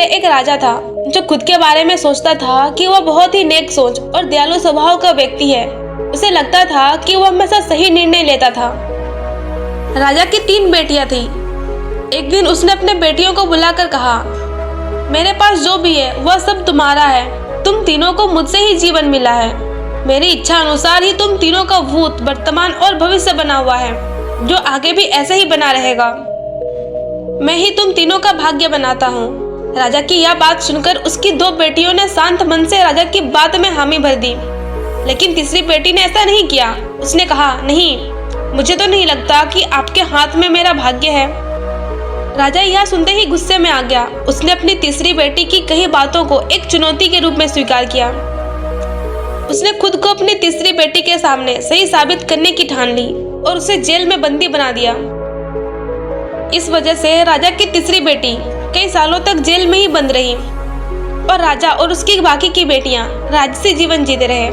एक राजा था जो खुद के बारे में सोचता था कि वह बहुत ही नेक सोच और दयालु स्वभाव का व्यक्ति है। उसे लगता था कि वह हमेशा सही निर्णय लेता था। राजा की 3 बेटियां थी। एक दिन उसने अपने बेटियों को बुलाकर कहा, मेरे पास जो भी है वह सब तुम्हारा है। तुम तीनों को मुझसे ही जीवन मिला है। मेरी इच्छा अनुसार ही तुम तीनों का भूत, वर्तमान और भविष्य बना हुआ है, जो आगे भी ऐसे ही बना रहेगा। मैं ही तुम तीनों का भाग्य बनाता हूँ। राजा की यह बात सुनकर उसकी 2 बेटियों ने शांत मन से राजा की बात में हामी भर दी, लेकिन तीसरी बेटी ने ऐसा नहीं किया। उसने कहा, नहीं, मुझे तो नहीं लगता कि आपके हाथ में मेरा भाग्य है। राजा यह सुनते ही गुस्से में आ गया। उसने अपनी तीसरी बेटी की कही बातों को एक चुनौती के रूप में स्वीकार किया। उसने खुद को अपनी तीसरी बेटी के सामने सही साबित करने की ठान ली और उसे जेल में बंदी बना दिया। इस वजह से राजा की तीसरी बेटी कई सालों तक जेल में ही बंद रही और राजा और उसकी बाकी की बेटियां राजसी जीवन जीते रहे।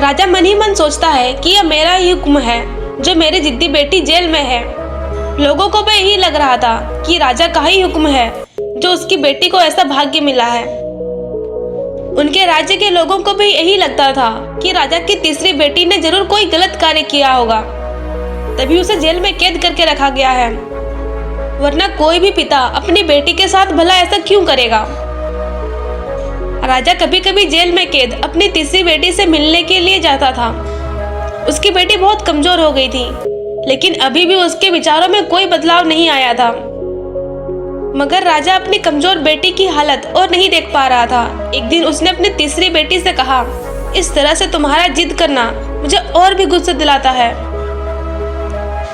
राजा मन ही मन सोचता है कि यह मेरा ही हुक्म है जो मेरी जिद्दी बेटी जेल में है। लोगों को भी यही लग रहा था कि राजा का ही हुक्म है जो उसकी बेटी को ऐसा भाग्य मिला है। उनके राज्य के लोगों को भी यही लगता था कि राजा की तीसरी बेटी ने जरूर कोई गलत कार्य किया होगा, तभी उसे जेल में कैद करके रखा गया है। वरना कोई भी पिता अपनी बेटी के साथ भला ऐसा क्यों करेगा। राजा कभी कभी जेल में कैद अपनी तीसरी बेटी से मिलने के लिए जाता था। उसकी बेटी बहुत कमजोर हो गई थी, लेकिन अभी भी उसके विचारों में कोई बदलाव नहीं आया था। मगर राजा अपनी कमजोर बेटी की हालत और नहीं देख पा रहा था। एक दिन उसने अपनी तीसरी बेटी से कहा, इस तरह से तुम्हारा जिद करना मुझे और भी गुस्सा दिलाता है।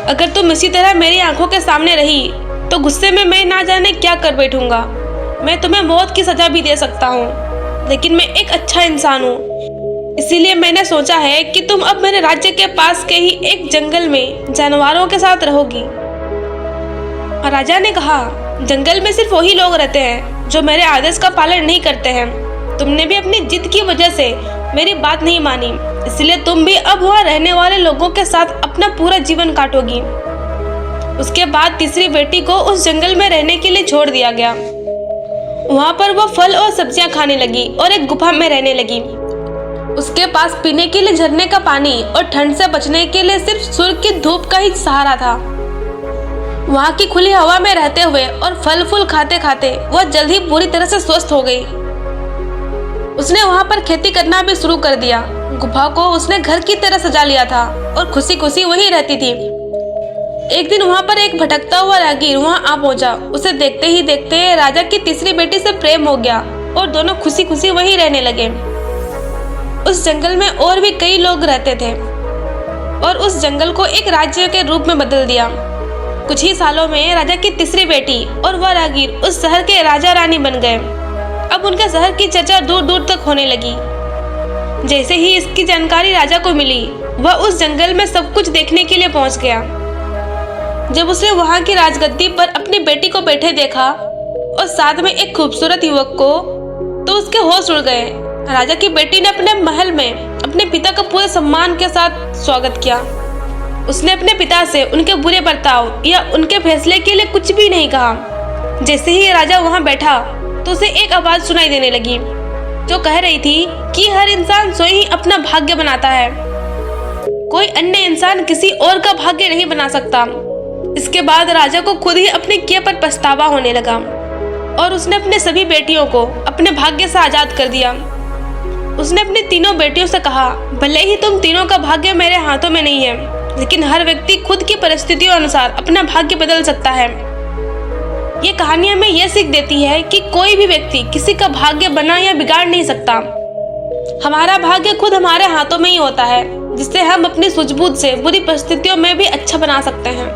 अगर तुम इसी तरह मेरी आंखों के सामने रही तो गुस्से में मैं ना जाने क्या कर बैठूंगा। मैं तुम्हें मौत की सजा भी दे सकता हूँ, लेकिन मैं एक अच्छा इंसान हूँ, इसीलिए मैंने सोचा है कि तुम अब मेरे राज्य के पास के ही एक जंगल में जानवरों के साथ रहोगी। राजा ने कहा, जंगल में सिर्फ वही लोग रहते हैं जो मेरे आदेश का पालन नहीं करते हैं। तुमने भी अपनी जिद की वजह से मेरी बात नहीं मानी, इसलिए तुम भी अब वहाँ रहने वाले लोगों के साथ अपना पूरा जीवन काटोगी। उसके बाद तीसरी बेटी को उस जंगल में रहने के लिए छोड़ दिया गया। वहाँ पर वो फल और सब्जियां खाने लगी और एक गुफा में रहने लगी। उसके पास पीने के लिए झरने का पानी और ठंड से बचने के लिए सिर्फ सूर्य की धूप का ही सहारा था। वहाँ की खुली हवा में रहते हुए और फल फूल खाते खाते वह जल्द ही पूरी तरह से स्वस्थ हो गई। उसने वहाँ पर खेती करना भी शुरू कर दिया। गुफा को उसने घर की तरह सजा लिया था और खुशी खुशी वहीं रहती थी। एक दिन वहाँ पर एक भटकता हुआ राहगीर वहाँ आ पहुंचा। उसे देखते ही देखते राजा की तीसरी बेटी से प्रेम हो गया और दोनों खुशी खुशी वहीं रहने लगे। उस जंगल में और भी कई लोग रहते थे और उस जंगल को एक राज्य के रूप में बदल दिया। कुछ ही सालों में राजा की तीसरी बेटी और वह राहगीर उस शहर के राजा रानी बन गए। अब उनके शहर की चर्चा दूर दूर तक होने लगी। जैसे ही इसकी जानकारी राजा को मिली, वह उस जंगल में सब कुछ देखने के लिए पहुंच गया। जब उसने वहां की राजगद्दी पर अपनी बेटी को बैठे देखा और साथ में एक खूबसूरत युवक को, तो उसके होश उड़ गए। राजा की बेटी ने अपने महल में अपने पिता का पूरे सम्मान के साथ स्वागत किया। उसने अपने पिता से उनके बुरे बर्ताव या उनके फैसले के लिए कुछ भी नहीं कहा। जैसे ही राजा वहां बैठा तो उसे एक आवाज सुनाई देने लगी जो कह रही थी कि हर इंसान स्वयं ही अपना भाग्य बनाता है, कोई अन्य इंसान किसी और का भाग्य नहीं बना सकता। इसके बाद राजा को खुद ही अपने किए पर पछतावा होने लगा और उसने अपने सभी बेटियों को अपने भाग्य से आजाद कर दिया। उसने अपनी तीनों बेटियों से कहा, भले ही तुम तीनों का भाग्य मेरे हाथों में नहीं है, लेकिन हर व्यक्ति खुद की परिस्थितियों अनुसार अपना भाग्य बदल सकता है। ये कहानी हमें यह सीख देती है कि कोई भी व्यक्ति किसी का भाग्य बना या बिगाड़ नहीं सकता। हमारा भाग्य खुद हमारे हाथों में ही होता है, जिससे हम अपनी सूझबूझ से बुरी परिस्थितियों में भी अच्छा बना सकते हैं।